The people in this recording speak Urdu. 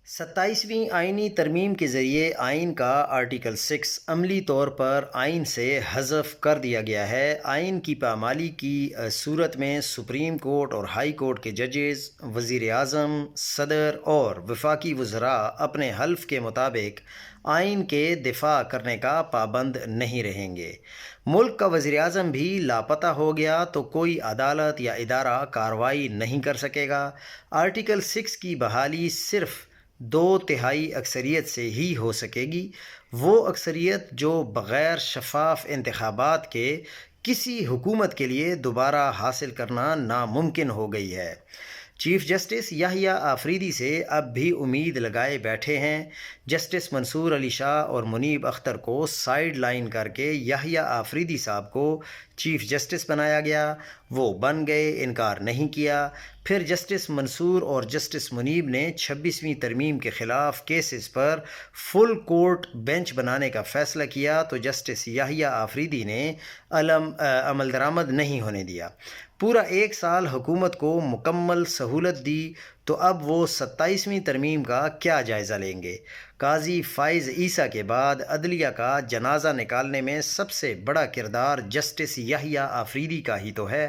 27ویں آئینی ترمیم کے ذریعے آئین کا آرٹیکل 6 عملی طور پر آئین سے حذف کر دیا گیا ہے۔ آئین کی پامالی کی صورت میں سپریم کورٹ اور ہائی کورٹ کے ججز، وزیر اعظم، صدر اور وفاقی وزراء اپنے حلف کے مطابق آئین کے دفاع کرنے کا پابند نہیں رہیں گے۔ ملک کا وزیر اعظم بھی لاپتہ ہو گیا تو کوئی عدالت یا ادارہ کارروائی نہیں کر سکے گا۔ آرٹیکل 6 کی بحالی صرف 2/3 اکثریت سے ہی ہو سکے گی، وہ اکثریت جو بغیر شفاف انتخابات کے کسی حکومت کے لیے دوبارہ حاصل کرنا ناممکن ہو گئی ہے۔ چیف جسٹس یحییٰ آفریدی سے اب بھی امید لگائے بیٹھے ہیں۔ جسٹس منصور علی شاہ اور منیب اختر کو سائیڈ لائن کر کے یحییٰ آفریدی صاحب کو چیف جسٹس بنایا گیا، وہ بن گئے، انکار نہیں کیا۔ پھر جسٹس منصور اور جسٹس منیب نے 26ویں ترمیم کے خلاف کیسز پر فل کورٹ بینچ بنانے کا فیصلہ کیا تو جسٹس یحییٰ آفریدی نے عمل درآمد نہیں ہونے دیا۔ پورا 1 سال حکومت کو مکمل سہولت دی تو اب وہ 27ویں ترمیم کا کیا جائزہ لیں گے؟ قاضی فائز عیسیٰ کے بعد عدلیہ کا جنازہ نکالنے میں سب سے بڑا کردار جسٹس یحییٰ آفریدی کا ہی تو ہے۔